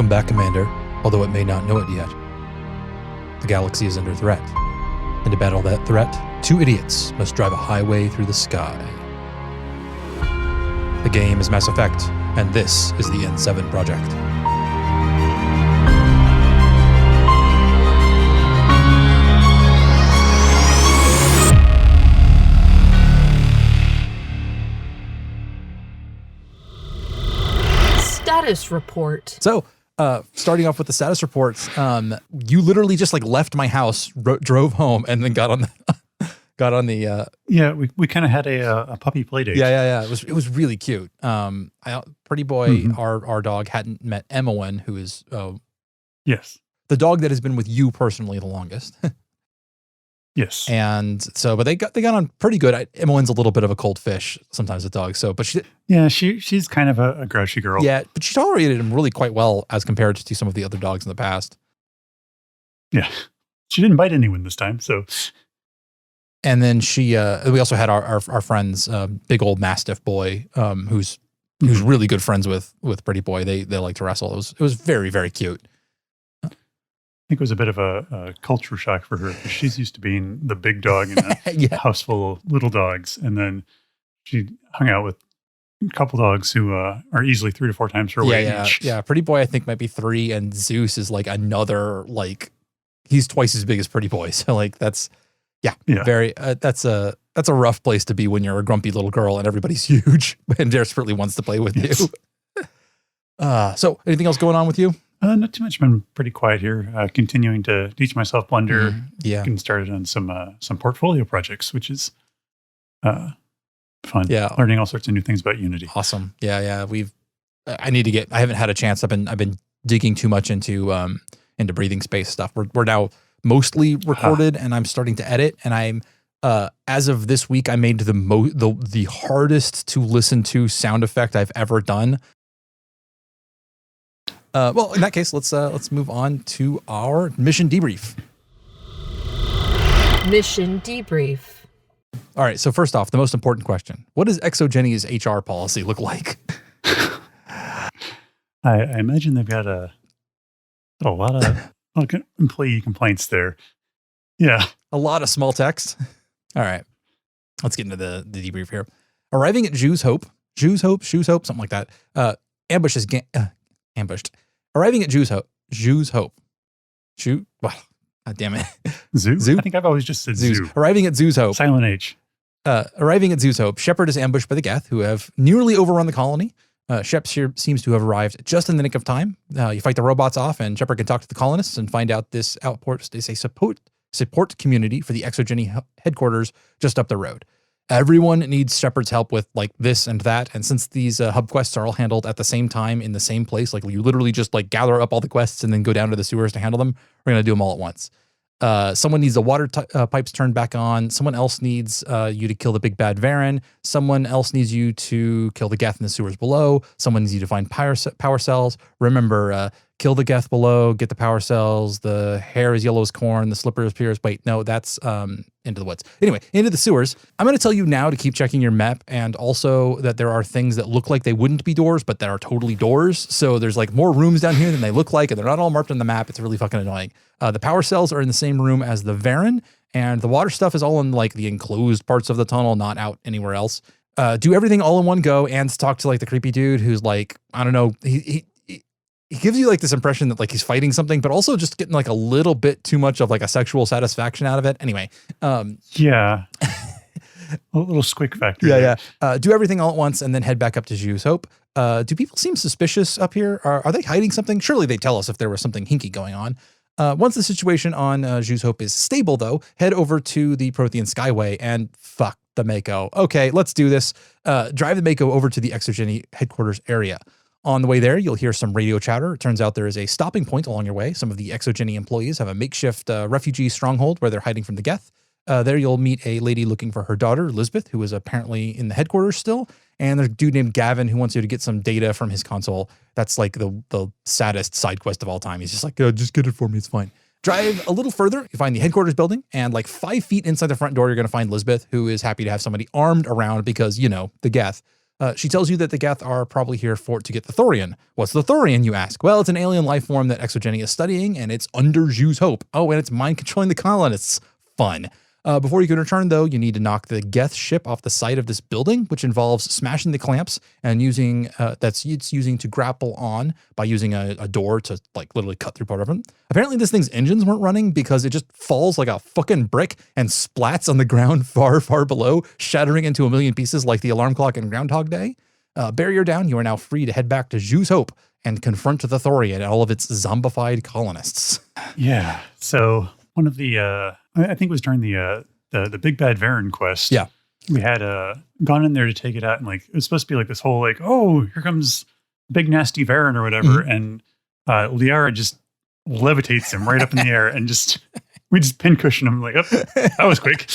Welcome back, Commander, although it may not know it yet. The galaxy is under threat, and to battle that threat, two idiots must drive a highway through the sky. The game is Mass Effect, and this is the N7 Project. Status report. So, starting off with the status reports, you literally just like left my house, drove home, and then got on the. Yeah, we kind of had a puppy play date. Yeah. It was really cute. Pretty boy, our dog hadn't met Emmeline, who is yes, the dog that has been with you personally the longest. Yes. And so, but they got on pretty good. Emmeline's a little bit of a cold fish sometimes with dogs. So, but she's kind of a grouchy girl. Yeah, but she tolerated him really quite well as compared to some of the other dogs in the past. Yeah, she didn't bite anyone this time. So, and then we also had our friend's big old Mastiff boy, who's really good friends with Pretty Boy. They like to wrestle. It was very, very cute. I think it was a bit of a culture shock for her because she's used to being the big dog in a house full of little dogs. And then she hung out with a couple dogs who are easily 3 to 4 times her weight each. Yeah. Pretty Boy, I think, might be 3, and Zeus is like another, like, he's twice as big as Pretty Boy. So, like, that's very, that's a rough place to be when you're a grumpy little girl and everybody's huge and desperately wants to play with you. So, anything else going on with you? Not too much. Been pretty quiet here. Continuing to teach myself Blender. Getting started on some portfolio projects, which is fun. Yeah, learning all sorts of new things about Unity. Awesome. Yeah. I haven't had a chance. I've been digging too much into breathing space stuff. We're now mostly recorded, and I'm starting to edit. And I'm as of this week, I made the hardest to listen to sound effect I've ever done. Well, in that case, let's move on to our mission debrief. Mission debrief. All right. So first off, the most important question: what does Exogeni's HR policy look like? I imagine they've got a lot of employee complaints there. Yeah, a lot of small text. All right, let's get into the debrief here. Arriving at Shoes Hope, something like that. Ambushed. Arriving at Shoes Hope. God damn it. Zoo? I think I've always just said zoo. Arriving at Shoes Hope. Silent H. Arriving at Shoes Hope, Shepard is ambushed by the Geth, who have nearly overrun the colony. Shep seems to have arrived just in the nick of time. You fight the robots off, and Shepard can talk to the colonists and find out this outpost is a support community for the Exogeny headquarters just up the road. Everyone needs Shepard's help with like this and that. And since these hub quests are all handled at the same time in the same place, like you literally just like gather up all the quests and then go down to the sewers to handle them, we're going to do them all at once. Someone needs the water pipes turned back on. Someone else needs you to kill the big bad Varen. Someone else needs you to kill the Geth in the sewers below. Someone needs you to find power cells. Remember, kill the Geth below, get the power cells. The hair is yellow as corn. The slipper is pure as... Wait, no, that's into the woods. Anyway, into the sewers. I'm going to tell you now to keep checking your map, and also that there are things that look like they wouldn't be doors, but that are totally doors. So there's like more rooms down here than they look like, and they're not all marked on the map. It's really fucking annoying. The power cells are in the same room as the Varen, and the water stuff is all in like the enclosed parts of the tunnel, not out anywhere else. Do everything all in one go, and talk to like the creepy dude who's like, I don't know, he gives you like this impression that like he's fighting something, but also just getting like a little bit too much of like a sexual satisfaction out of it. Anyway. Yeah. A little squick factor. Yeah. Do everything all at once and then head back up to Shoes Hope. Do people seem suspicious up here? Are they hiding something? Surely they'd tell us if there was something hinky going on. Once the situation on Shoes Hope is stable, though, head over to the Prothean Skyway and fuck the Mako. Okay, let's do this. Drive the Mako over to the Exogeny headquarters area. On the way there, you'll hear some radio chatter. It turns out there is a stopping point along your way. Some of the Exogeny employees have a makeshift refugee stronghold where they're hiding from the Geth. There you'll meet a lady looking for her daughter, Elizabeth, who is apparently in the headquarters still. And there's a dude named Gavin who wants you to get some data from his console. That's like the saddest side quest of all time. He's just like, just get it for me. It's fine. Drive a little further, you find the headquarters building, and like 5 feet inside the front door, you're going to find Elizabeth, who is happy to have somebody armed around because, you know, the Geth. She tells you that the Geth are probably here to get the Thorian. What's the Thorian, you ask? Well, it's an alien life form that Exogeny is studying, and it's under Zhu's hope. Oh, and it's mind controlling the colonists. Fun. Before you can return, though, you need to knock the Geth ship off the side of this building, which involves smashing the clamps and using it's using to grapple on by using a door to like literally cut through part of it. Apparently, this thing's engines weren't running because it just falls like a fucking brick and splats on the ground far, far below, shattering into a million pieces like the alarm clock in Groundhog Day. Barrier down, you are now free to head back to Zhu's Hope and confront the Thorian and all of its zombified colonists. Yeah. So one of the, I think it was during the Big Bad Varen quest. Yeah. We had gone in there to take it out, and like it was supposed to be like this whole like, oh, here comes big nasty Varen or whatever, and Liara just levitates him right up in the air, and we just pincushion him like, oh, that was quick.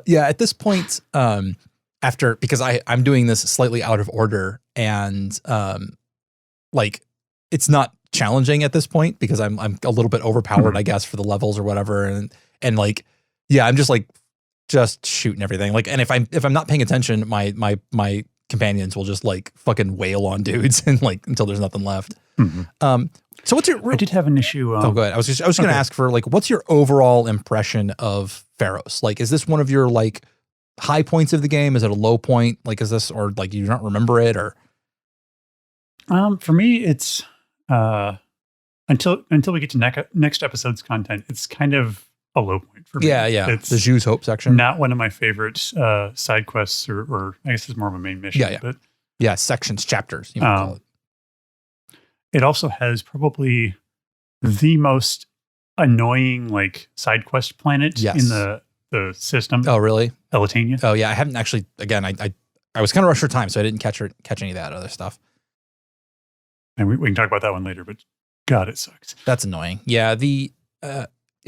Yeah. At this point, because I'm doing this slightly out of order, and like it's not challenging at this point because I'm a little bit overpowered, I guess, for the levels or whatever, and like, yeah, I'm just shooting everything. Like, and if I'm not paying attention, my companions will just like fucking wail on dudes and like until there's nothing left. So what's your? I did have an issue. Oh, go ahead. I was just going to ask for like, what's your overall impression of Feros? Like, is this one of your like high points of the game? Is it a low point? Like, is this, or like you don't remember it, or? For me, it's until we get to next episode's content, it's kind of a low point for me. Yeah. It's the Zhu's Hope section. not one of my favorite side quests, or I guess it's more of a main mission. Yeah. But Yeah, sections, chapters, you might call it. it also has probably the most annoying like side quest planet in the system. Oh, really? Elitania. Oh, yeah. I haven't actually. Again, I was kind of rushed for time, so I didn't catch any of that other stuff. And we can talk about that one later. But God, it sucks. That's annoying. Yeah.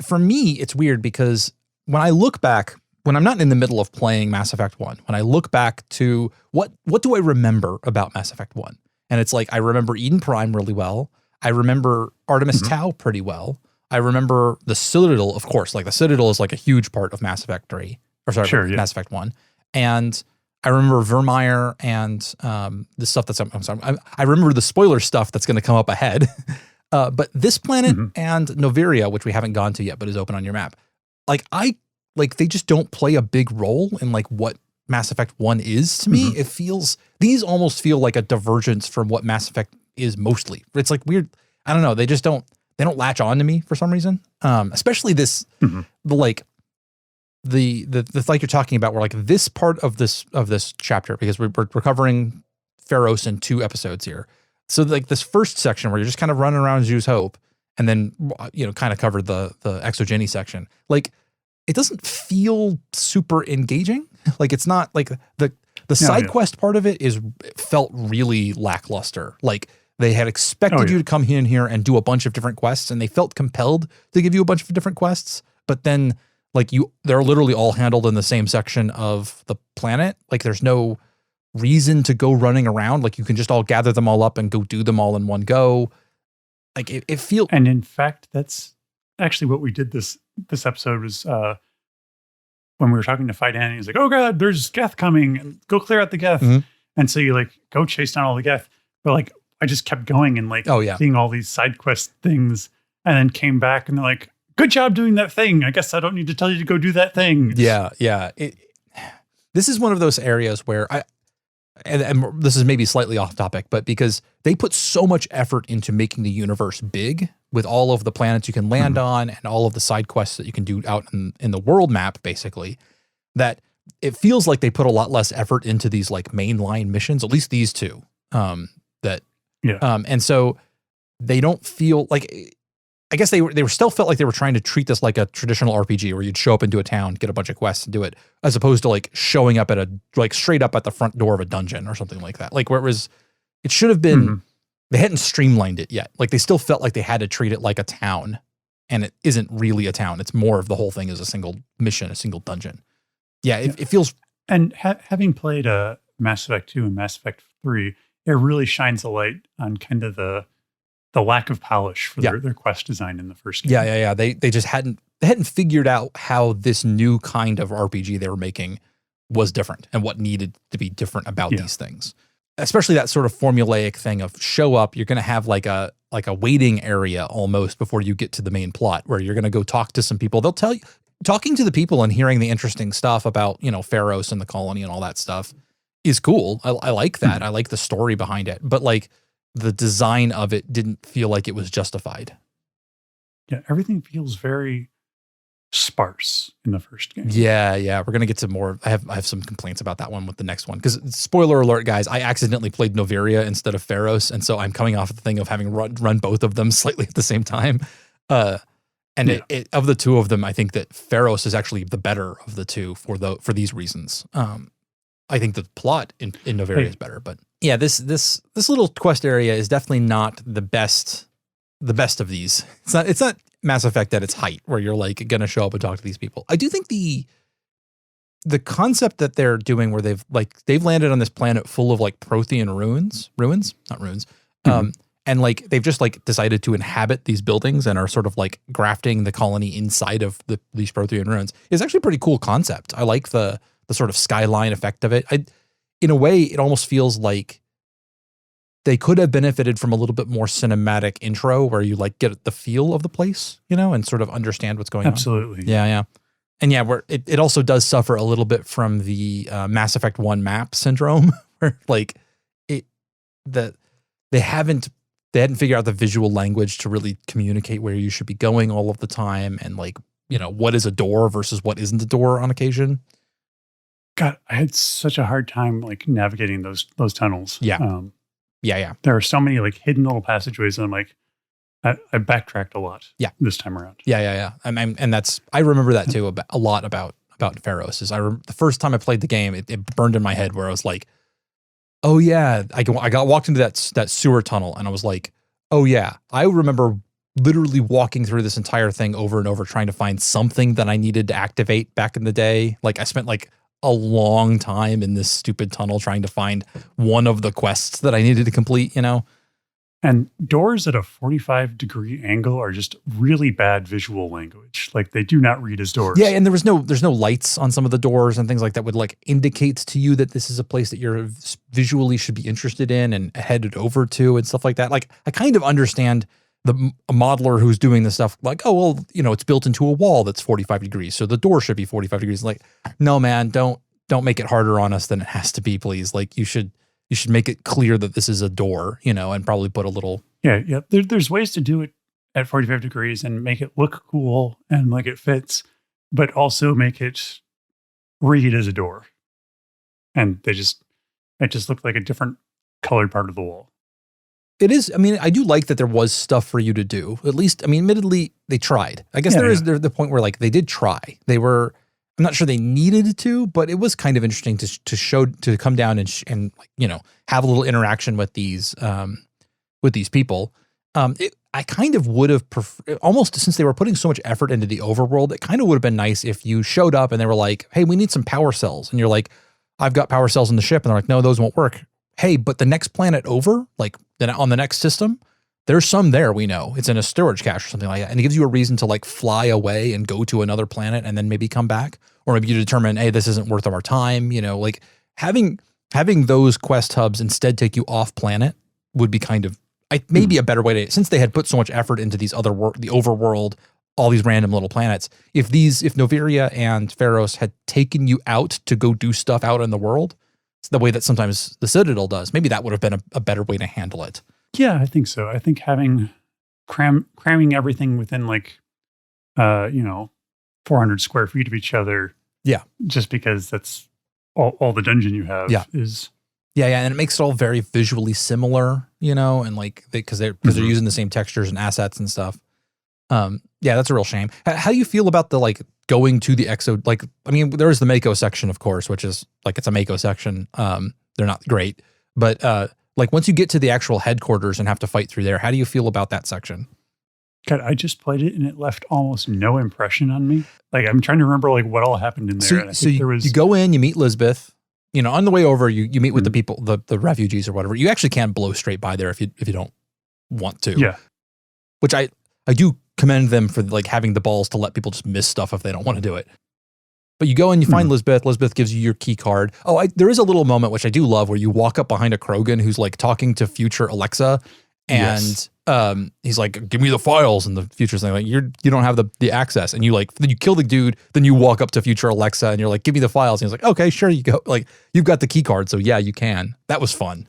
For me, it's weird because when I look back, when I'm not in the middle of playing Mass Effect 1, when I look back to what do I remember about Mass Effect 1? And it's like, I remember Eden Prime really well. I remember Artemis Tau pretty well. I remember the Citadel, of course. Like the Citadel is like a huge part of Mass Effect 3. Or sorry, Mass Effect 1. And I remember Vermeer and the stuff that's, I'm sorry, I remember the spoiler stuff that's going to come up ahead. But this planet and Noveria, which we haven't gone to yet, but is open on your map, they just don't play a big role in like what Mass Effect 1 is to me. These almost feel like a divergence from what Mass Effect is mostly. It's like weird. I don't know. They don't latch on to me for some reason. Especially this, the like you're talking about, where like this part of this chapter, because we're covering Feros in 2 episodes here. So like this first section where you're just kind of running around Zhu's Hope, and then kind of covered the Exogeny section. Like it doesn't feel super engaging. Like it's not like the side quest part of it felt really lackluster. Like they had expected you to come in here and do a bunch of different quests, and they felt compelled to give you a bunch of different quests, but then like they're literally all handled in the same section of the planet. Like there's no reason to go running around. Like you can just all gather them all up and go do them all in one go. Like it feels. And in fact, that's actually what we did this episode was when we were talking to Fight Annie, he's like, oh God, there's Geth coming. Go clear out the Geth. And so you like go chase down all the Geth. But like I just kept going and like seeing all these side quest things, and then came back and they're like, good job doing that thing. I guess I don't need to tell you to go do that thing. Yeah. This is one of those areas where and this is maybe slightly off topic, but because they put so much effort into making the universe big with all of the planets you can land on and all of the side quests that you can do out in the world map, basically, that it feels like they put a lot less effort into these like mainline missions, at least these 2, and so they don't feel like, I guess they were still felt like they were trying to treat this like a traditional RPG where you'd show up into a town, get a bunch of quests and do it, as opposed to like showing up at straight up at the front door of a dungeon or something like that. Like where it should have been, they hadn't streamlined it yet. Like they still felt like they had to treat it like a town, and it isn't really a town. It's more of the whole thing is a single mission, a single dungeon. Yeah. It feels. And having played Mass Effect 2 and Mass Effect 3, it really shines a light on kind of the lack of polish for their quest design in the first game. Yeah. They just hadn't figured out how this new kind of RPG they were making was different and what needed to be different about these things. Especially that sort of formulaic thing of show up, you're going to have like a waiting area almost before you get to the main plot where you're going to go talk to some people. They'll tell you, talking to the people and hearing the interesting stuff about, Feros and the colony and all that stuff is cool. I like that. I like the story behind it, but like the design of it didn't feel like it was justified. Yeah. Everything feels very sparse in the first game. Yeah. We're going to get to more. I have some complaints about that one with the next one. Because spoiler alert, guys, I accidentally played Noveria instead of Feros. And so I'm coming off the thing of having run both of them slightly at the same time. Of the two of them, I think that Feros is actually the better of the two for these reasons. I think the plot in Noveria is better, but yeah, this little quest area is definitely not the best of these. It's not Mass Effect at its height where you're like going to show up and talk to these people. I do think the concept that they're doing where they've landed on this planet full of like Prothean ruins, not ruins. And like they've just like decided to inhabit these buildings and are sort of like grafting the colony inside of these Prothean ruins is actually a pretty cool concept. I like the sort of skyline effect of it. In a way, it almost feels like they could have benefited from a little bit more cinematic intro where you like get the feel of the place, and sort of understand what's going on. Absolutely. Yeah. And yeah, where it also does suffer a little bit from the Mass Effect 1 map syndrome where like they hadn't figured out the visual language to really communicate where you should be going all of the time and like, what is a door versus what isn't a door on occasion. God, I had such a hard time like navigating those tunnels. Yeah. There are so many like hidden little passageways, and I'm like, I backtracked a lot. Yeah. This time around. Yeah. And I remember that too a lot about Feros. The first time I played the game, it burned in my head where I was like, oh yeah, I got walked into that sewer tunnel, and I was like, oh yeah, I remember literally walking through this entire thing over and over trying to find something that I needed to activate back in the day. Like I spent like a long time in this stupid tunnel trying to find one of the quests that I needed to complete, And doors at a 45-degree angle are just really bad visual language. Like they do not read as doors. Yeah, and there's no lights on some of the doors and things like that would like indicate to you that this is a place that you're visually should be interested in and headed over to and stuff like that. Like I kind of understand a modeler who's doing this stuff like, oh, well, it's built into a wall that's 45 degrees. So the door should be 45 degrees. Like, no, man, don't make it harder on us than it has to be, please. Like you should make it clear that this is a door, and probably put a little. Yeah. There's ways to do it at 45 degrees and make it look cool and like it fits, but also make it read as a door. And it just looked like a different colored part of the wall. It is. I mean, I do like that there was stuff for you to do. At least, I mean, admittedly, they tried. I guess is the point where like they did try. They were. I'm not sure they needed to, but it was kind of interesting to come down and have a little interaction with these people. I kind of would have almost, since they were putting so much effort into the overworld, it kind of would have been nice if you showed up and they were like, "Hey, we need some power cells," and you're like, "I've got power cells in the ship," and they're like, "No, those won't work." Hey, but the next planet over, like then on the next system, there's some there, we know. It's in a storage cache or something like that. And it gives you a reason to like fly away and go to another planet and then maybe come back. Or maybe you determine, hey, this isn't worth our time. Like having those quest hubs instead take you off planet would be kind of maybe a better way to, since they had put so much effort into these the overworld, all these random little planets. If Noveria and Feros had taken you out to go do stuff out in the world, it's the way that sometimes the Citadel does, maybe that would have been a better way to handle it. Yeah, I think so. I think having cramming everything within like, 400 square feet of each other. Yeah. Just because that's all the dungeon you have is. Yeah. And it makes it all very visually similar, and like, because they're using the same textures and assets and stuff. Yeah, that's a real shame. How do you feel about the like going to the exo? Like, I mean, there is the Mako section, of course, which is like, it's a Mako section. They're not great, but like once you get to the actual headquarters and have to fight through there, how do you feel about that section? God, I just played it and it left almost no impression on me. Like I'm trying to remember like what all happened in there. So you go in, you meet Lisbeth. On the way over, you meet with the people, the refugees or whatever. You actually can't blow straight by there if you don't want to. Yeah, which I do commend them for like having the balls to let people just miss stuff if they don't want to do it. But you go and you find Lisbeth. Lisbeth gives you your key card. Oh, there is a little moment, which I do love, where you walk up behind a Krogan who's like talking to future Alexa. And he's like, give me the files. And the future's like, you don't have the access. And then you kill the dude. Then you walk up to future Alexa and you're like, give me the files. And he's like, okay, sure, you go. Like, you've got the key card. So yeah, you can. That was fun.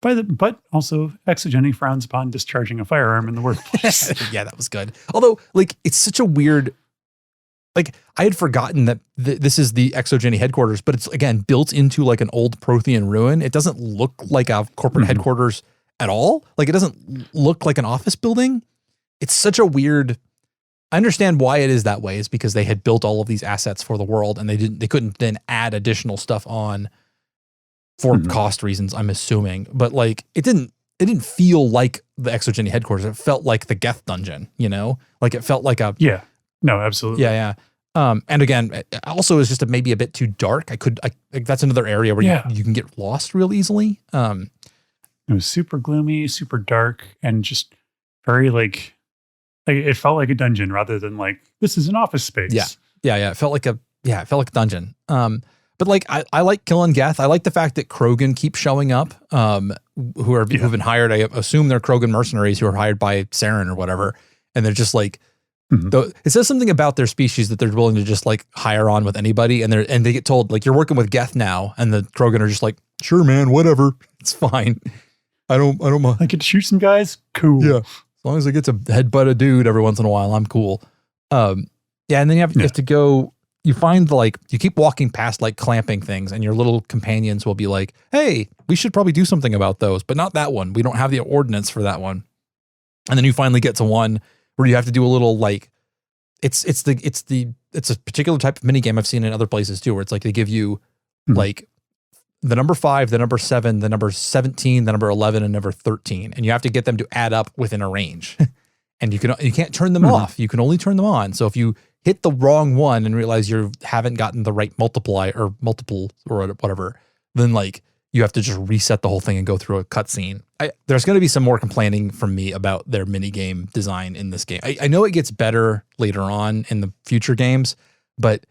But also, Exogeny frowns upon discharging a firearm in the workplace. Yeah, that was good. Although, like, it's such a weird. Like, I had forgotten that this is the Exogeny headquarters, but it's, again, built into like an old Prothean ruin. It doesn't look like a corporate headquarters at all. Like, it doesn't look like an office building. It's such a weird. I understand why it is that way. Is because they had built all of these assets for the world, and they couldn't then add additional stuff on for cost reasons, I'm assuming. But like, it didn't feel like the Exogeny headquarters. It felt like the Geth dungeon, you know? Like, it felt like a. Yeah. No, absolutely. Yeah. And again, it also is just maybe a bit too dark. That's another area where you can get lost real easily. It was super gloomy, super dark, and just very like it felt like a dungeon rather than like, this is an office space. Yeah. It felt like a dungeon. But like, I like killing Geth. I like the fact that Krogan keep showing up, who've been hired. I assume they're Krogan mercenaries who are hired by Saren or whatever. And they're just like, it says something about their species that they're willing to just like hire on with anybody. And they get told like, you're working with Geth now. And the Krogan are just like, sure, man, whatever. It's fine. I don't mind. I get to shoot some guys. Cool. Yeah. As long as I get to headbutt a dude every once in a while, I'm cool. And then you have to go, you find you keep walking past like clamping things, and your little companions will be like, hey, we should probably do something about those, but not that one. We don't have the ordinance for that one. And then you finally get to one where you have to do a little like, it's a particular type of mini game I've seen in other places too, where it's like they give you like the number 5, the number 7, the number 17, the number 11, and number 13, and you have to get them to add up within a range. And you can't turn them off. You can only turn them on. So if you hit the wrong one and realize you haven't gotten the right multiple or whatever, then like you have to just reset the whole thing and go through a cutscene. There's going to be some more complaining from me about their mini game design in this game. I know it gets better later on in the future games, but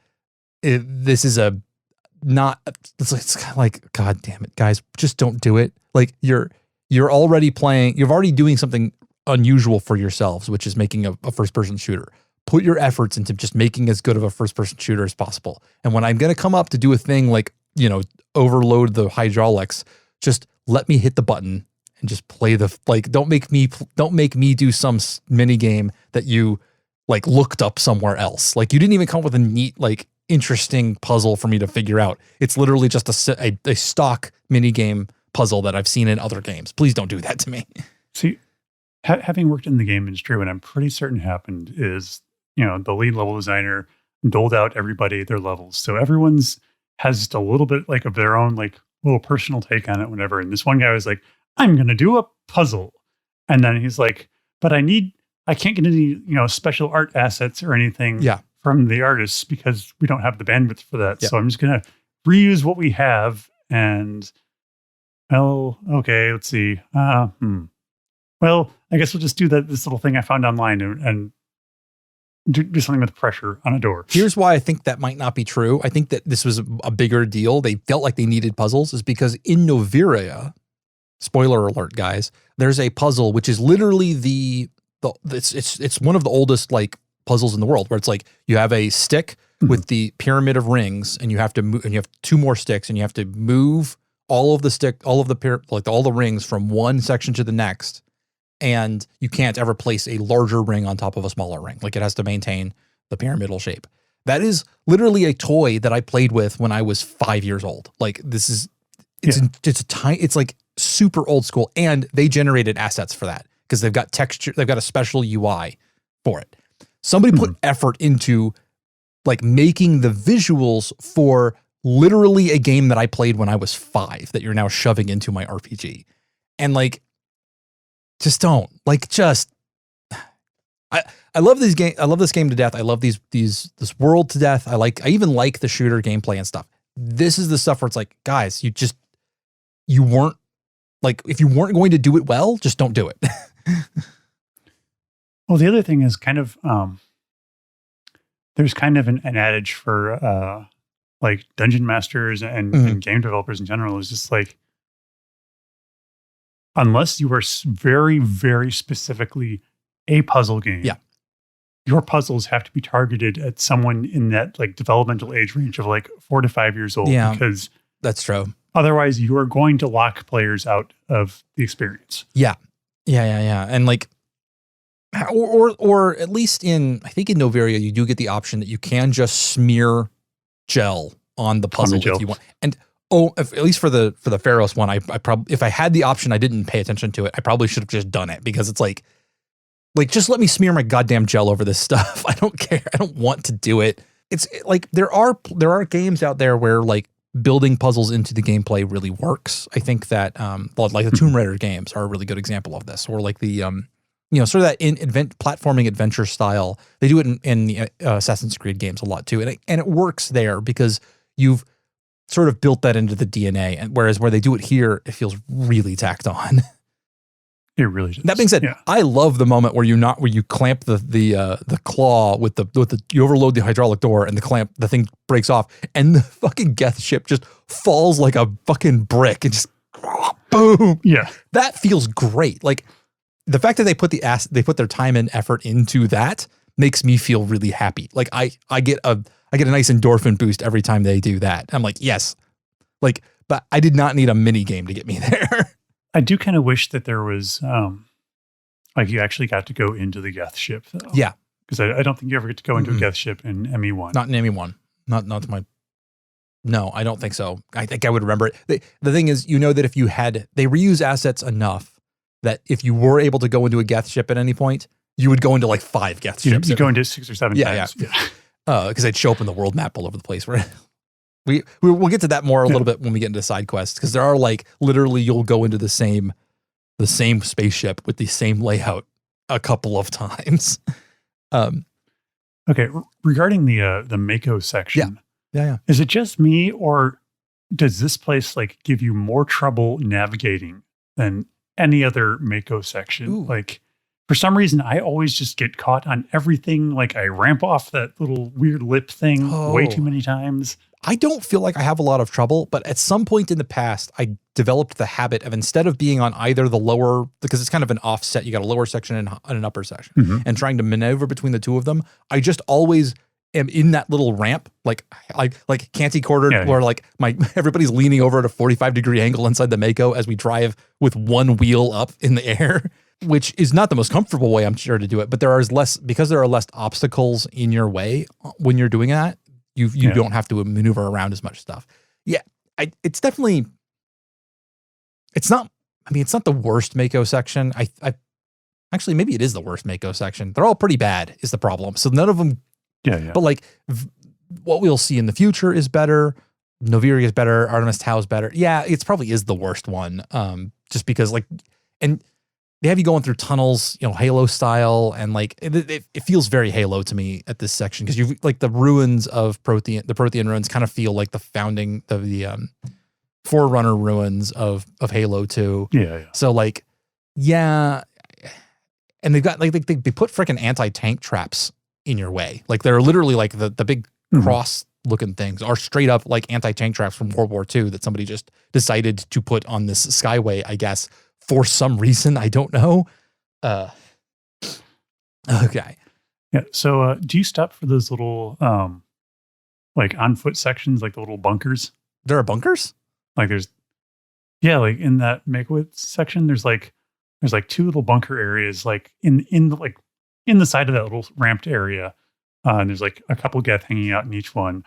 this is it's kind of like, God damn it, guys, just don't do it. Like you're already doing something unusual for yourselves, which is making a first-person shooter. Put your efforts into just making as good of a first-person shooter as possible. And when I'm going to come up to do a thing like, overload the hydraulics, just let me hit the button and just play don't make me do some mini game that you like looked up somewhere else. Like you didn't even come up with a neat, like interesting puzzle for me to figure out. It's literally just a stock mini game puzzle that I've seen in other games. Please don't do that to me. See, having worked in the game industry, what I'm pretty certain happened is, the lead level designer doled out everybody their levels. So everyone's has just a little bit like of their own like little personal take on it, whatever. And this one guy was like, I'm going to do a puzzle. And then he's like, but I can't get any, special art assets or anything from the artists because we don't have the bandwidth for that. Yeah. So I'm just going to reuse what we have. And okay, let's see. Well, I guess we'll just do this little thing I found online and do something with pressure on a door. Here's why I think that might not be true. I think that this was a bigger deal. They felt like they needed puzzles is because in Noviria, spoiler alert, guys, there's a puzzle which is literally it's one of the oldest like puzzles in the world, where it's like you have a stick with the pyramid of rings, and you have to move, and you have 2 more sticks, and you have to move all of the rings from one section to the next. And you can't ever place a larger ring on top of a smaller ring. Like it has to maintain the pyramidal shape. That is literally a toy that I played with when I was 5 years old. Like it's like super old school, and they generated assets for that because they've got texture. They've got a special UI for it. Somebody put effort into like making the visuals for literally a game that I played when I was 5 that you're now shoving into my RPG. And like, just don't I love this game. I love this game to death. I love this world to death. I even like the shooter gameplay and stuff. This is the stuff where it's like, guys, you weren't like, if you weren't going to do it well, just don't do it. Well, the other thing is kind of, there's kind of an adage for like dungeon masters and game developers in general is just like, unless you are very, very specifically a puzzle game, your puzzles have to be targeted at someone in that like developmental age range of like 4 to 5 years old. Yeah, because that's true. Otherwise, you are going to lock players out of the experience. Yeah. And like, or at least I think in Novaria, you do get the option that you can just smear gel on the puzzle if you want. And at least for the Feros one, I probably, if I had the option, I didn't pay attention to it. I probably should have just done it, because it's like just let me smear my goddamn gel over this stuff. I don't care. I don't want to do it. It's like there are games out there where like building puzzles into the gameplay really works. I think that like the Tomb Raider games are a really good example of this, or like the sort of that platforming adventure style. They do it in the Assassin's Creed games a lot too, and it works there because you've sort of built that into the DNA. And whereas where they do it here, it feels really tacked on. It really does. That being said, I love the moment where you clamp the claw with you overload the hydraulic door and the thing breaks off and the fucking Geth ship just falls like a fucking brick and just boom. Yeah, that feels great. Like the fact that they put their time and effort into that makes me feel really happy. Like I get a nice endorphin boost every time they do that. I'm like, yes, like, but I did not need a mini game to get me there. I do kind of wish that there was, like you actually got to go into the Geth ship, though. Yeah. Because I don't think you ever get to go into a Geth ship in ME1. Not in ME1. Not to my... No, I don't think so. I think I would remember it. The thing is, that if you they reuse assets enough that if you were able to go into a Geth ship at any point, you would go into like 5 Geth ships. You go into 6 or 7 times. Yeah. Because they'd show up in the world map all over the place, right? We'll get to that more a little bit when we get into side quests, because there are like literally you'll go into the same spaceship with the same layout a couple of times. Okay, regarding the Mako section, yeah, is it just me, or does this place like give you more trouble navigating than any other Mako section? Ooh. Like, for some reason, I always just get caught on everything. Like I ramp off that little weird lip thing way too many times. I don't feel like I have a lot of trouble, but at some point in the past, I developed the habit of, instead of being on either the lower, because it's kind of an offset, you got a lower section and an upper section, and trying to maneuver between the two of them, I just always am in that little ramp, like canty-quartered, where like everybody's leaning over at a 45-degree angle inside the Mako as we drive with one wheel up in the air, which is not the most comfortable way, I'm sure, to do it, but there are less obstacles in your way when you're doing that. You don't have to maneuver around as much stuff. Yeah, it's definitely, it's not the worst Mako section. I actually, maybe it is the worst Mako section. They're all pretty bad is the problem. So none of them, but like what we'll see in the future is better. Novaria is better. Artemis Tau is better. Yeah, it probably is the worst one. Just because like, and they have you going through tunnels, Halo style, and like it feels very Halo to me at this section, because you like the ruins of the Prothean ruins kind of feel like the founding of the Forerunner ruins of Halo 2. Yeah. So like, and they've got like they put freaking anti-tank traps in your way. Like they're literally like the big cross looking things are straight up like anti-tank traps from World War II that somebody just decided to put on this Skyway, I guess, for some reason. I don't know. Okay. Yeah. So do you stop for those little like on foot sections, like the little bunkers? There are bunkers? Like there's like in that Makewith section, there's like 2 little bunker areas, like in the side of that little ramped area. And there's like a couple Geth hanging out in each one.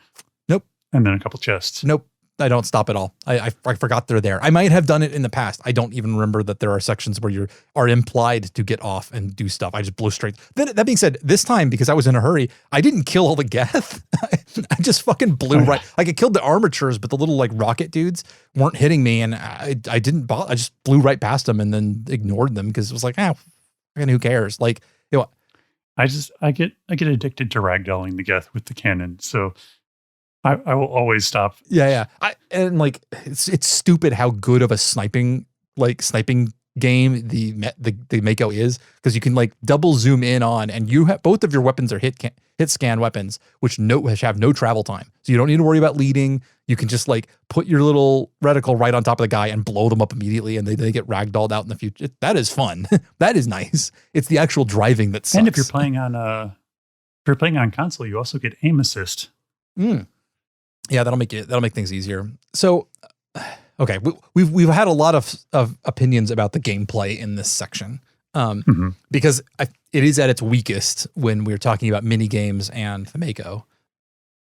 Nope. And then a couple chests. Nope. I don't stop at all. I forgot they're there. I might have done it in the past. I don't even remember that there are sections where you are implied to get off and do stuff. I just blew straight. That being said, this time, because I was in a hurry, I didn't kill all the Geth. I just fucking blew right. Like I killed the armatures, but the little like rocket dudes weren't hitting me, and I didn't bother. I just blew right past them and then ignored them because it was like, who cares? Like, I get addicted to ragdolling the Geth with the cannon, so I will always stop. Yeah. And like it's stupid how good of a sniping game the Mako is, because you can like double zoom in on, and you have both of your weapons are hit hit scan weapons, which have no travel time. So you don't need to worry about leading. You can just like put your little reticle right on top of the guy and blow them up immediately, and they get ragdolled out in the future. That is fun. That is nice. It's the actual driving that sucks. And if you're playing on console, you also get aim assist. Yeah, that'll make things easier. So, okay, we've had a lot of opinions about the gameplay in this section, because it is at its weakest when we're talking about mini games and the Mako,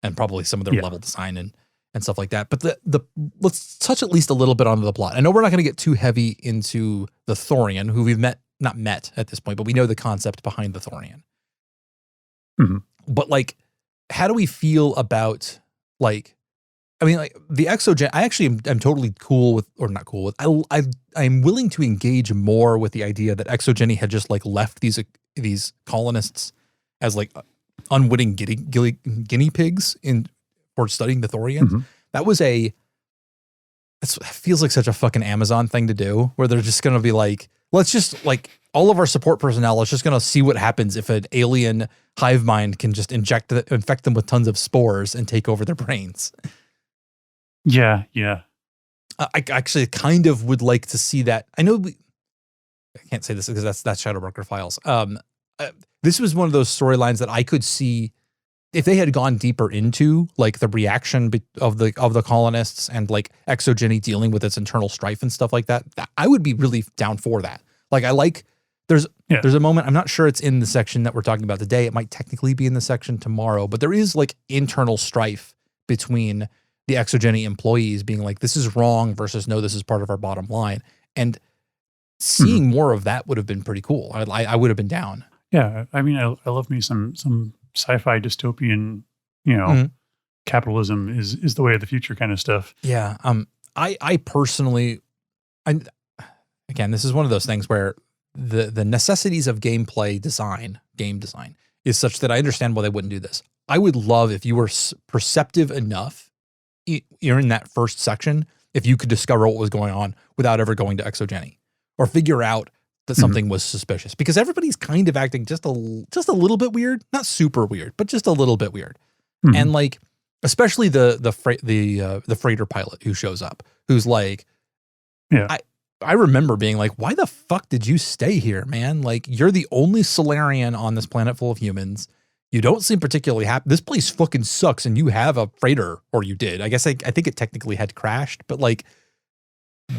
and probably some of their level design and stuff like that. But let's touch at least a little bit on the plot. I know we're not going to get too heavy into the Thorian, who we've not met at this point, but we know the concept behind the Thorian. But like, how do we feel about like, I mean, like the exogen? I actually am totally cool with, or not cool with. I'm willing to engage more with the idea that Exogeny had just like left these colonists as like unwitting guinea pigs for studying the Thorians. That was it feels like such a fucking Amazon thing to do, where they're just going to be like, let's just like all of our support personnel is just going to see what happens if an alien hive mind can just infect them with tons of spores and take over their brains. Yeah. I actually kind of would like to see that. I know I can't say this because that's Shadowbroker Files. This was one of those storylines that I could see if they had gone deeper into like the reaction of the colonists and like Exogeny dealing with its internal strife and stuff like that. I would be really down for that. Like there's a moment, I'm not sure it's in the section that we're talking about today. It might technically be in the section tomorrow, but there is like internal strife between the Exogeny employees being like, this is wrong versus no, this is part of our bottom line. And seeing more of that would have been pretty cool. I would have been down. Yeah. I mean, I love me some sci-fi dystopian, capitalism is the way of the future kind of stuff. Yeah. I personally, again, this is one of those things where the necessities of game design is such that I understand why they wouldn't do this. I would love if you were perceptive enough, you're in that first section, if you could discover what was going on without ever going to Exogeny or figure out that something was suspicious, because everybody's kind of acting just a little bit weird, not super weird, but just a little bit weird. And like, especially the freighter pilot who shows up, who's like, I remember being like, why the fuck did you stay here, man? Like, you're the only Solarian on this planet full of humans. You don't seem particularly happy. This place fucking sucks, and you have a freighter, or you did. I guess I think it technically had crashed, but like,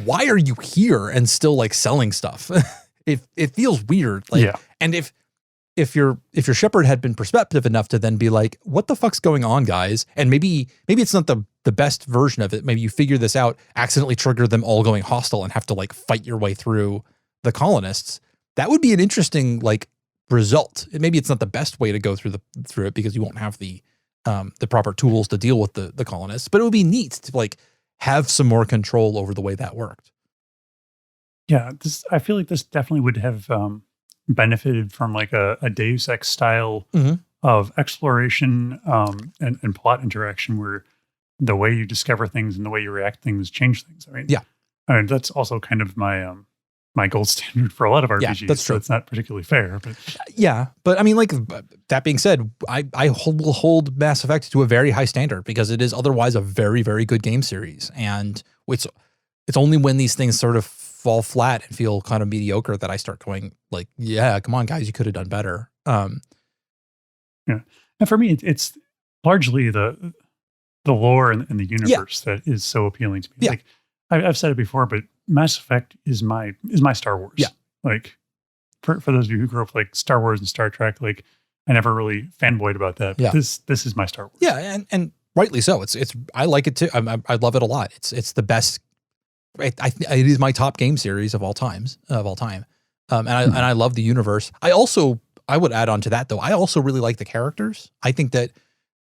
why are you here and still like selling stuff? It feels weird. Like, and if your Shepard had been perceptive enough to then be like, what the fuck's going on, guys? And maybe it's not the best version of it. Maybe you figure this out, accidentally trigger them all going hostile and have to like fight your way through the colonists. That would be an interesting like result. Maybe it's not the best way to go through it because you won't have the proper tools to deal with the colonists, but it would be neat to like have some more control over the way that worked. Yeah, I feel like this definitely would have benefited from like a Deus Ex style of exploration and plot interaction, where the way you discover things and the way you react to things change things. I mean, that's also kind of my my gold standard for a lot of RPGs. Yeah, that's true. So it's not particularly fair, but yeah. But I mean, like, that being said, I will hold Mass Effect to a very high standard because it is otherwise a very, very good game series, and it's only when these things sort of fall flat and feel kind of mediocre that I start going like, yeah, come on, guys, you could have done better. Yeah, and for me, it's largely the lore and the universe that is so appealing to me. Like I've said it before, but Mass Effect is my Star Wars. Yeah, like for those of you who grew up like Star Wars and Star Trek, like I never really fanboyed about that. But this is my Star Wars. Yeah, and rightly so. It's I like it too. I love it a lot. It's the best. It is my top game series of all time. And I love the universe. I would add on to that though. I also really like the characters. I think that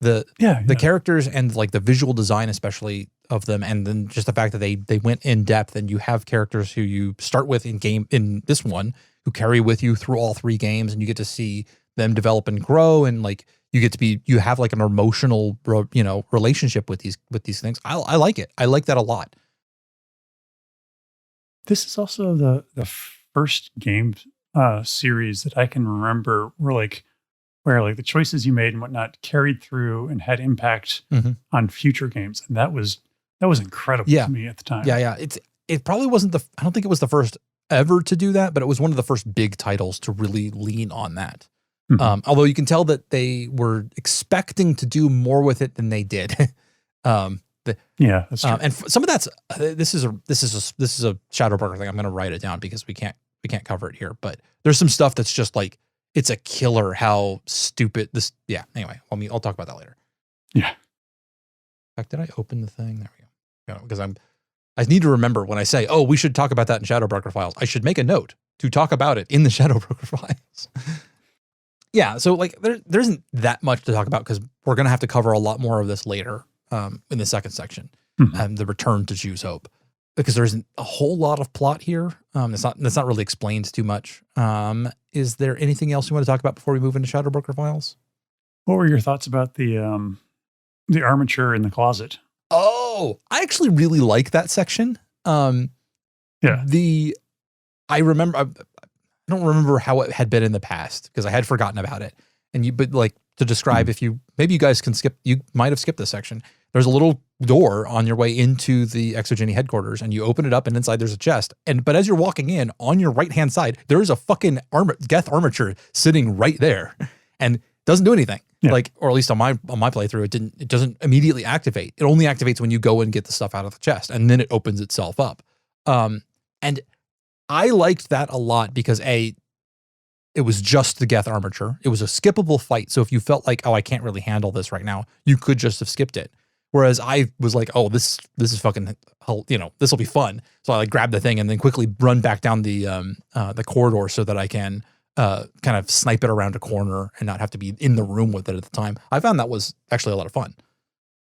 the characters and like the visual design, especially of them, and then just the fact that they went in depth, and you have characters who you start with in this one who carry with you through all three games, and you get to see them develop and grow, and like you have like an emotional relationship with these things. I like it. I like that a lot. This is also the first game series that I can remember where where like the choices you made and whatnot carried through and had impact on future games. And that was incredible to me at the time. Yeah. It probably wasn't I don't think it was the first ever to do that, but it was one of the first big titles to really lean on that. Although you can tell that they were expecting to do more with it than they did. Yeah, that's true. And some of that's this is a Shadow Broker thing. I'm going to write it down because we can't cover it here. But there's some stuff that's just like, it's a killer how stupid this. Yeah. Anyway, I'll talk about that later. Yeah. In fact, did I open the thing? There we go. Because I need to remember when I say, oh, we should talk about that in Shadow Broker files. I should make a note to talk about it in the Shadow Broker files. Yeah. So like there isn't that much to talk about because we're going to have to cover a lot more of this later in the second section, the return to Zhu's Hope, because there isn't a whole lot of plot here. That's not really explained too much. Is there anything else you want to talk about before we move into Shadow Broker files? What were your thoughts about the armature in the closet? Oh, I actually really like that section. I remember, I don't remember how it had been in the past because I had forgotten about it. But like to describe, maybe you guys can skip, you might have skipped this section. There's a little door on your way into the Exogeny headquarters and you open it up and inside there's a chest. But as you're walking in on your right-hand side, there is a fucking Geth armature sitting right there and doesn't do anything. Yeah. Like, or at least on my playthrough, it doesn't immediately activate. It only activates when you go and get the stuff out of the chest and then it opens itself up. And I liked that a lot because it was just the Geth armature. It was a skippable fight. So if you felt like, oh, I can't really handle this right now, you could just have skipped it. Whereas I was like, oh, this is fucking, this will be fun. So I like grab the thing and then quickly run back down the corridor so that I can kind of snipe it around a corner and not have to be in the room with it at the time. I found that was actually a lot of fun.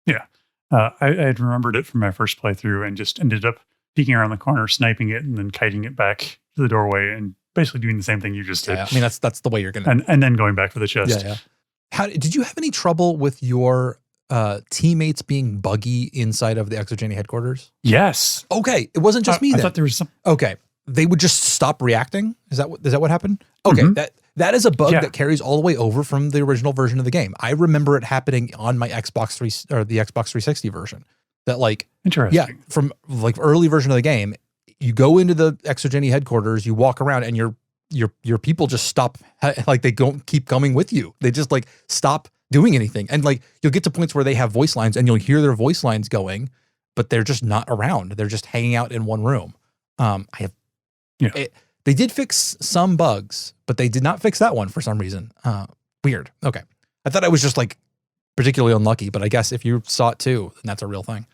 Yeah. I had remembered it from my first playthrough and just ended up peeking around the corner, sniping it, and then kiting it back to the doorway and basically doing the same thing you just did. Yeah, I mean, that's the way you're going to. And then going back for the chest. Yeah. Did you have any trouble with your teammates being buggy inside of the Exogeny headquarters? Yes. Okay. It wasn't just me. I thought there was some. Okay. They would just stop reacting. Is that what happened? Okay. That is a bug that carries all the way over from the original version of the game. I remember it happening on my the Xbox 360 version. That like, interesting. Yeah, from like early version of the game, you go into the Exogeny headquarters, you walk around, and your people just stop. Like they don't keep coming with you. They just like stop doing anything. And like you'll get to points where they have voice lines, and you'll hear their voice lines going, but they're just not around. They're just hanging out in one room. They did fix some bugs, but they did not fix that one for some reason. Weird. Okay. I thought I was just like particularly unlucky, but I guess if you saw it too, then that's a real thing.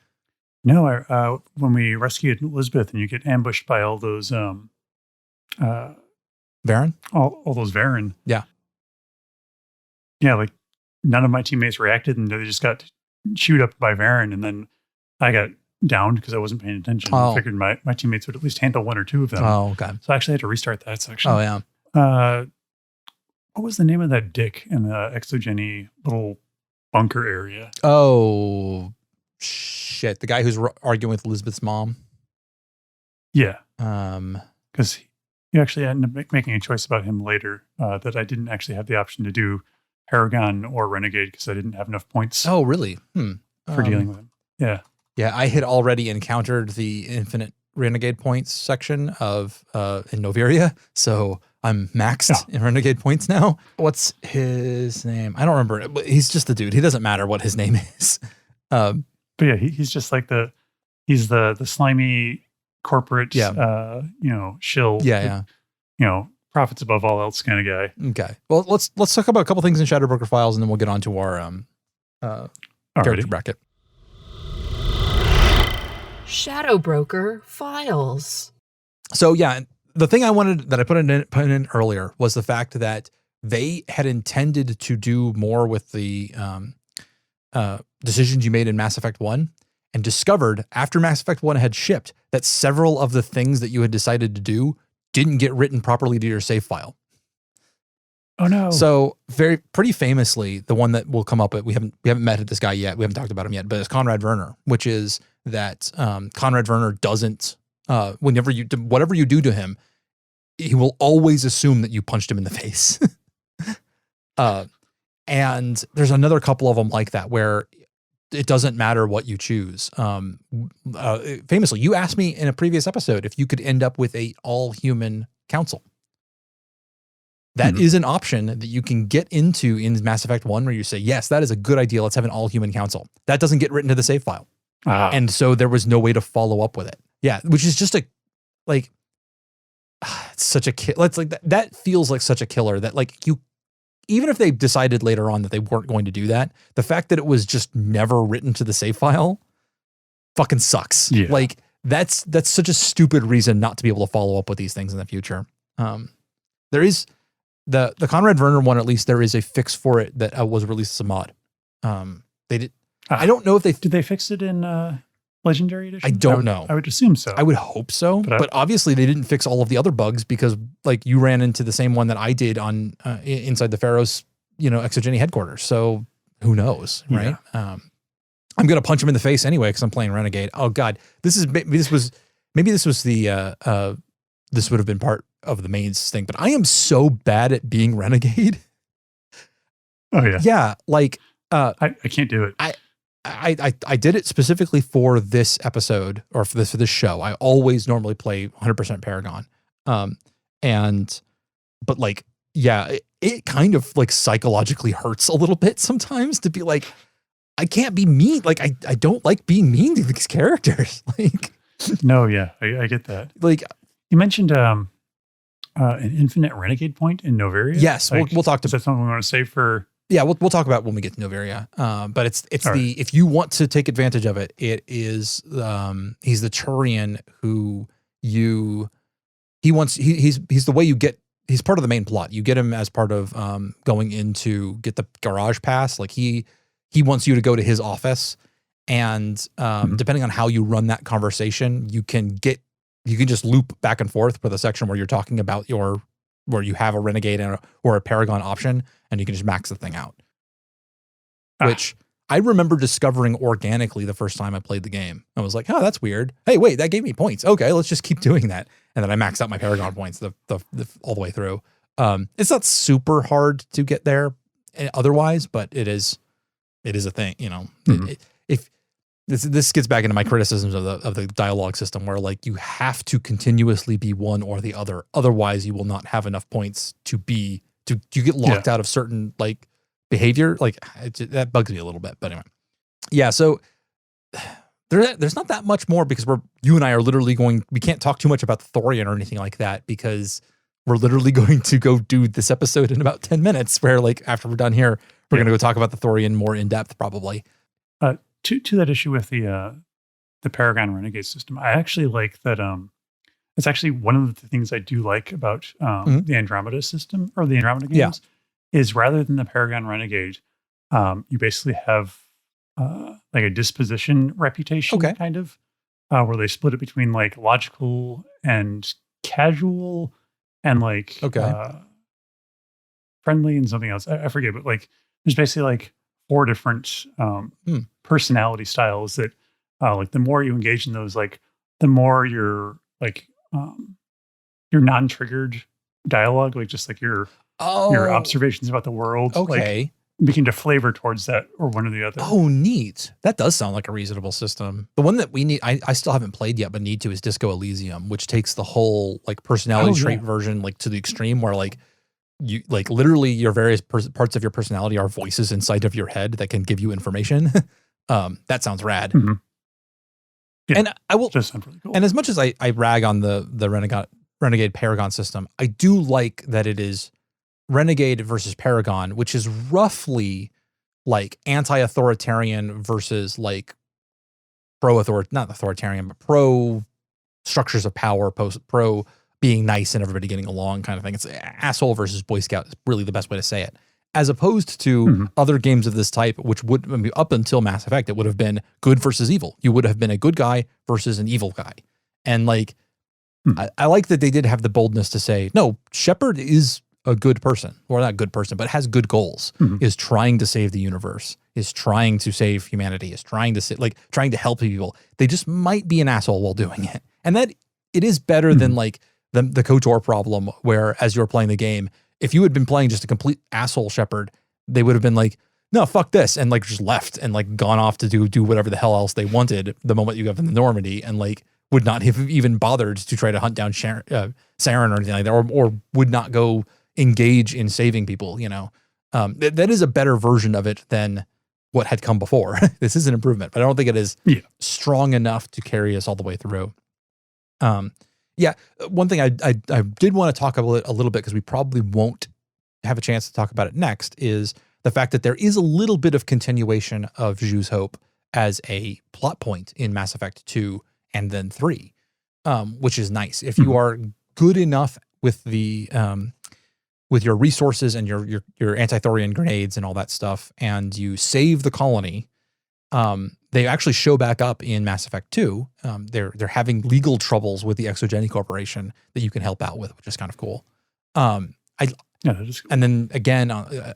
No, when we rescued Elizabeth and you get ambushed by all those Varen? All those Varen. Yeah. Yeah, like none of my teammates reacted and they just got chewed up by Varen, and then I got downed because I wasn't paying attention. I figured my teammates would at least handle one or two of them. Oh, okay. So I actually had to restart that section. Oh, yeah. What was the name of that dick in the Exogeny little bunker area? Oh, shit. The guy who's arguing with Elizabeth's mom? Yeah. Because you actually ended up making a choice about him later that I didn't actually have the option to do Paragon or Renegade because I didn't have enough points. Oh, really? For dealing with him. Yeah. Yeah, I had already encountered the infinite Renegade points section of in Noveria, so I'm maxed in Renegade points now. What's his name? I don't remember. But he's just the dude. He doesn't matter what his name is. But yeah, he's just like the slimy corporate, shill. Yeah. Profits above all else kind of guy. Okay. Well, let's talk about a couple things in Shadow Broker files, and then we'll get on to our character bracket. Shadow Broker files. So yeah, the thing I wanted that I put in earlier was the fact that they had intended to do more with the decisions you made in Mass Effect 1 and discovered after Mass Effect 1 had shipped that several of the things that you had decided to do didn't get written properly to your save file. Oh no. So pretty famously, the one that will come up, we haven't met this guy yet. We haven't talked about him yet, but it's Conrad Werner, which is that Conrad Werner doesn't, whatever you do to him, he will always assume that you punched him in the face. And there's another couple of them like that where it doesn't matter what you choose. Famously, you asked me in a previous episode if you could end up with a all-human council. That is an option that you can get into in Mass Effect 1 where you say, yes, that is a good idea. Let's have an all-human council. That doesn't get written to the save file. And so there was no way to follow up with it. Yeah, which is just it's such a that feels like such a killer that even if they decided later on that they weren't going to do that, the fact that it was just never written to the save file fucking sucks. Yeah. Like that's such a stupid reason not to be able to follow up with these things in the future. There is the Conrad Werner one, at least there is a fix for it that was released as a mod. They did. I don't know if did they fix it in Legendary Edition? I don't know. I would assume so. I would hope so, but obviously they didn't fix all of the other bugs because you ran into the same one that I did on inside the Feros, Exogeny headquarters. So who knows, right? Yeah. I'm gonna punch him in the face anyway because I'm playing Renegade. Oh God, this was the this would have been part of the mains thing, but I am so bad at being Renegade. Oh yeah, yeah. I can't do it. I did it specifically for this episode or for this show. I always normally play 100% Paragon. It kind of psychologically hurts a little bit sometimes to be like, I can't be mean. I don't like being mean to these characters. No, yeah, I get that. You mentioned an infinite renegade point in Novaria. Yes, we'll talk to. Is that something we want to save for? Yeah, we'll talk about when we get to Novaria. But it's if you want to take advantage of it, it is he's the Turian who he's the way you get. He's part of the main plot. You get him as part of going in to get the garage pass. He wants you to go to his office, and depending on how you run that conversation, you can just loop back and forth with a section where you're talking about where you have a renegade or a paragon option, and you can just max the thing out. Which I remember discovering organically the first time I played the game. I was like, oh, that's weird. Hey, wait, that gave me points. Okay, let's just keep doing that. And then I maxed out my paragon points all the way through. It's not super hard to get there otherwise, but it is a thing, if this gets back into my criticisms of the dialogue system where you have to continuously be one or the other. Otherwise you will not have enough points to get locked out of certain behavior. That bugs me a little bit, but anyway. Yeah. So there's not that much more because you and I are literally we can't talk too much about the Thorian or anything like that because we're literally going to go do this episode in about 10 minutes where after we're done here, we're going to go talk about the Thorian more in depth probably. To that issue with the Paragon Renegade system, I actually like that. It's actually one of the things I do like about the Andromeda system or the Andromeda games is rather than the Paragon Renegade, you basically have a disposition reputation kind of where they split it between logical and casual and friendly and something else. I forget, but there's basically 4 different personality styles that the more you engage in those, the more your non-triggered dialogue, your observations about the world begin to flavor towards that or one or the other. Oh, neat. That does sound like a reasonable system. The one that we need, I still haven't played yet, but need to, is Disco Elysium, which takes the whole personality trait version to the extreme where you literally your various parts of your personality are voices inside of your head that can give you information. That sounds rad. Mm-hmm. Yeah, and I will just sound really cool. And as much as I rag on the Renegade Paragon system, I do like that it is Renegade versus Paragon, which is roughly anti-authoritarian versus not authoritarian, but pro structures of power, pro being nice and everybody getting along kind of thing. It's asshole versus Boy Scout is really the best way to say it. As opposed to other games of this type, which would, up until Mass Effect, it would have been good versus evil. You would have been a good guy versus an evil guy. And I like that they did have the boldness to say, no, Shepard is a good person, or not a good person, but has good goals, is trying to save the universe, is trying to save humanity, is trying to trying to help people. They just might be an asshole while doing it. And that it is better than the KOTOR problem where as you're playing the game, if you had been playing just a complete asshole Shepard, they would have been like, no, fuck this, and like just left and like gone off to do whatever the hell else they wanted the moment you got in the Normandy, and like would not have even bothered to try to hunt down Saren or anything like that, or would not go engage in saving people. That is a better version of it than what had come before. This is an improvement, but I don't think it is strong enough to carry us all the way through. One thing I did want to talk a little bit, because we probably won't have a chance to talk about it next, is the fact that there is a little bit of continuation of Zhu's Hope as a plot point in Mass Effect 2 and then 3, which is nice. If you are good enough with the with your resources and your anti-thorian grenades and all that stuff, and you save the colony, they actually show back up in Mass Effect 2. They're having legal troubles with the Exogeny Corporation that you can help out with, which is kind of cool. That is cool. And then again,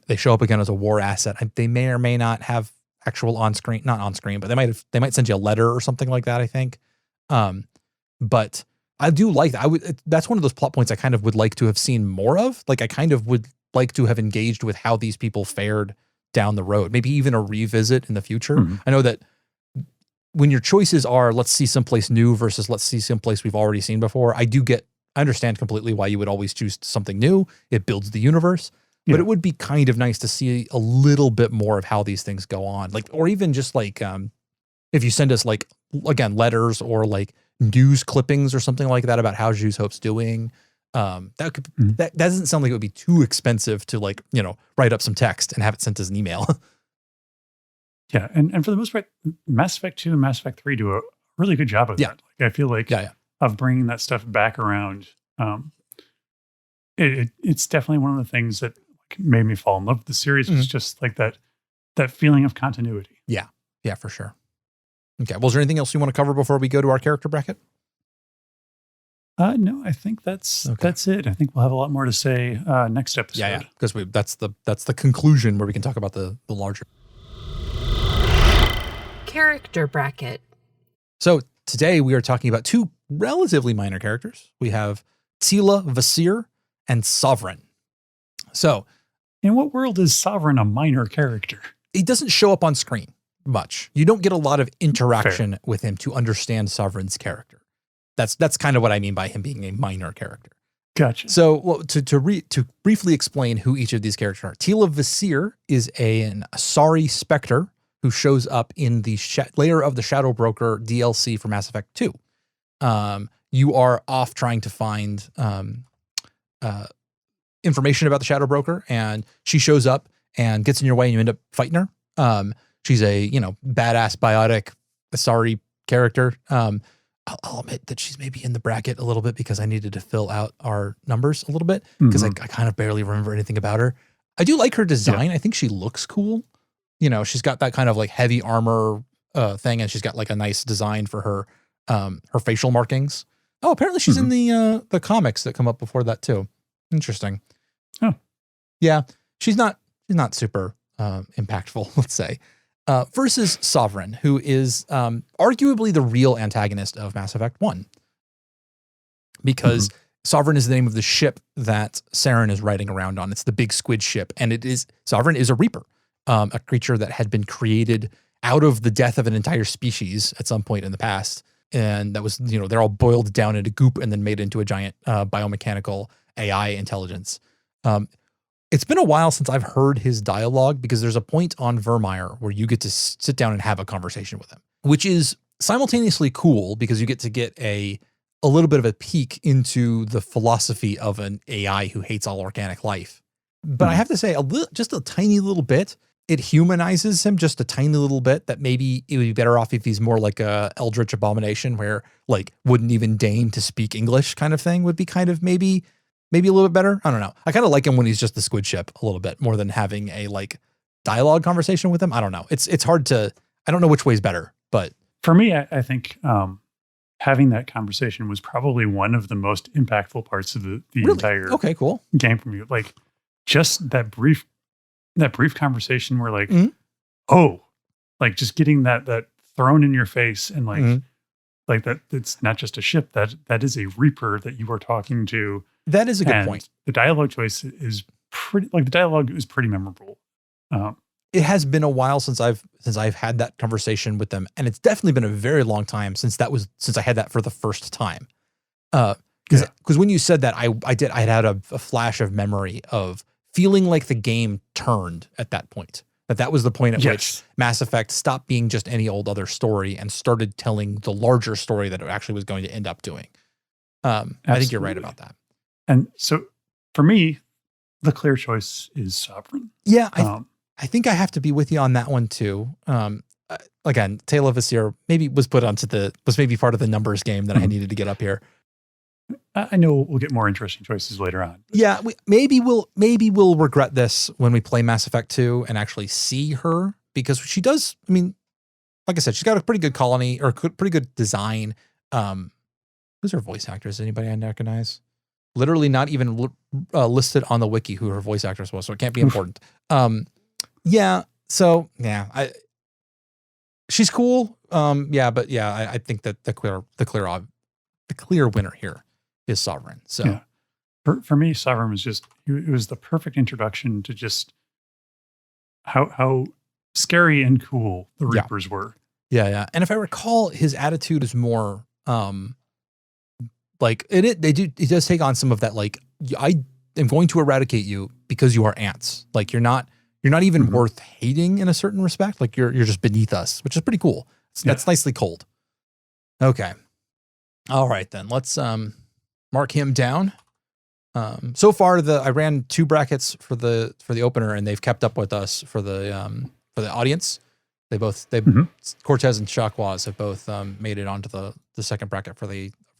they show up again as a war asset. They may or may not have actual not on screen, but they might send you a letter or something like that, I think. But I do like that. That's one of those plot points I kind of would like to have seen more of. Like, I kind of would like to have engaged with how these people fared down the road, maybe even a revisit in the future. I know that when your choices are, let's see someplace new versus let's see someplace we've already seen before, I understand completely why you would always choose something new. It builds the universe, but it would be kind of nice to see a little bit more of how these things go on. Like, or even just like, if you send us like, again, letters or like news clippings or something like that about how Zhu's Hope's doing. That doesn't sound like it would be too expensive to like, write up some text and have it sent as an email. Yeah. And for the most part, Mass Effect 2 and Mass Effect 3 do a really good job of that. Like, I feel like of bringing that stuff back around. It's definitely one of the things that made me fall in love with the series. Was just like that feeling of continuity. Yeah, for sure. Okay. Well, is there anything else you want to cover before we go to our character bracket? No, I think that's it. I think we'll have a lot more to say next episode. Yeah, because that's the conclusion where we can talk about the larger character bracket. So today we are talking about two relatively minor characters. We have Tila Vasir and Sovereign. So, in what world is Sovereign a minor character? He doesn't show up on screen much. You don't get a lot of interaction with him to understand Sovereign's character. That's kind of what I mean by him being a minor character. Gotcha. So, to briefly explain who each of these characters are, Tila Vasir is an Asari Spectre who shows up in the Layer of the Shadow Broker DLC for Mass Effect 2. You are off trying to find information about the Shadow Broker, and she shows up and gets in your way, and you end up fighting her. She's a badass biotic Asari character. I'll admit that she's maybe in the bracket a little bit because I needed to fill out our numbers a little bit because I kind of barely remember anything about her. I do like her design. Yeah. I think she looks cool. She's got that kind of like heavy armor thing, and she's got like a nice design for her facial markings. Oh, apparently she's in the comics that come up before that too. Interesting. Oh, yeah. She's not super impactful, let's say. Versus Sovereign, who is arguably the real antagonist of Mass Effect 1. Because Sovereign is the name of the ship that Saren is riding around on. It's the big squid ship. And Sovereign is a Reaper, a creature that had been created out of the death of an entire species at some point in the past. And that was, they're all boiled down into goop and then made into a giant biomechanical AI intelligence. It's been a while since I've heard his dialogue, because there's a point on Vermeer where you get to sit down and have a conversation with him, which is simultaneously cool because you get to get a little bit of a peek into the philosophy of an AI who hates all organic life. But I have to say, just a tiny little bit, it humanizes him just a tiny little bit, that maybe it would be better off if he's more like a eldritch abomination where like wouldn't even deign to speak English kind of thing would be kind of maybe a little bit better. I don't know. I kind of like him when he's just the squid ship a little bit more than having a like dialogue conversation with him. I don't know. It's hard to, I don't know which way is better, but for me, I think having that conversation was probably one of the most impactful parts of the really? entire cool game for me. Like just that brief conversation where like, like just getting that thrown in your face and like, like that, it's not just a ship, that is a Reaper that you are talking to. That is a good point. The dialogue choice is pretty, like the dialogue is pretty memorable. It has been a while since I've had that conversation with them, and it's definitely been a very long time since I had that for the first time. Because when you said that, I had a flash of memory of feeling like the game turned at that point. That was the point at which Mass Effect stopped being just any old other story and started telling the larger story that it actually was going to end up doing. I think you're right about that. And so for me, the clear choice is Sovereign. Yeah, I think I have to be with you on that one too. Again, Tale of Visir was maybe part of the numbers game that I needed to get up here. I know we'll get more interesting choices later on. Yeah, maybe we'll regret this when we play Mass Effect 2 and actually see her, because she does. I mean, like I said, she's got a pretty good colony or pretty good design. Who's her voice actress? Anybody I recognize? Literally not even listed on the wiki who her voice actress was, so it can't be important. She's cool. I think that the clear winner here is Sovereign. So for me, Sovereign was it was the perfect introduction to just how scary and cool the Reapers were. Yeah. And if I recall, his attitude is more he does take on some of that, like, I am going to eradicate you because you are ants. Like, you're not even worth hating in a certain respect. Like, you're just beneath us, which is pretty cool. That's nicely cold. Okay. All right, then let's mark him down. So far, I ran 2 brackets for the opener, and they've kept up with us for the audience. Cortez and Chakwas have both made it onto the second bracket from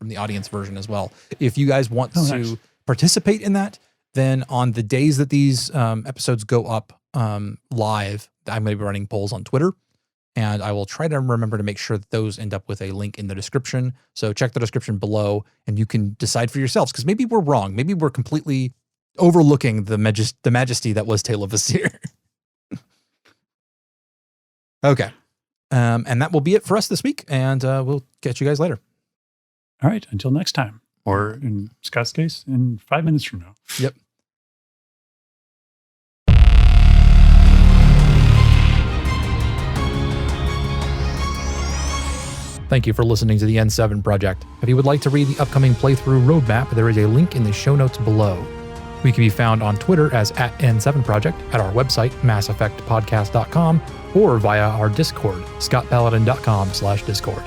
the audience version as well. If you guys want to participate in that, then on the days that these episodes go up live, I'm going to be running polls on Twitter, and I will try to remember to make sure that those end up with a link in the description. So check the description below, and you can decide for yourselves, because maybe we're wrong. Maybe we're completely overlooking the majesty that was Tale of Visir. Okay. And that will be it for us this week, and we'll catch you guys later. All right. Until next time, or in Scott's case, in 5 minutes from now. Yep. Thank you for listening to the N7 Project. If you would like to read the upcoming playthrough roadmap, there is a link in the show notes below. We can be found on Twitter as @N7Project, at our website, masseffectpodcast.com, or via our Discord, scottpaladin.com/Discord.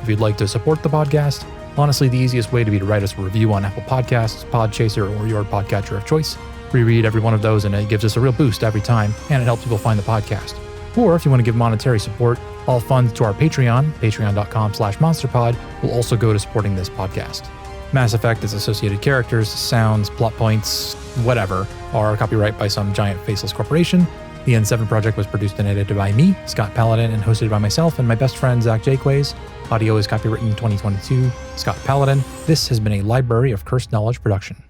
If you'd like to support the podcast, honestly, the easiest way to be to write us a review on Apple Podcasts, Podchaser, or your podcatcher of choice. We read every one of those, and it gives us a real boost every time, and it helps people find the podcast. Or if you want to give monetary support, all funds to our Patreon, patreon.com/monsterpod, will also go to supporting this podcast. Mass Effect, its associated characters, sounds, plot points, whatever, are copyright by some giant faceless corporation. The N7 Project was produced and edited by me, Scott Paladin, and hosted by myself and my best friend, Zach Jaquays. Audio is copywritten 2022, Scott Paladin. This has been a Library of Cursed Knowledge production.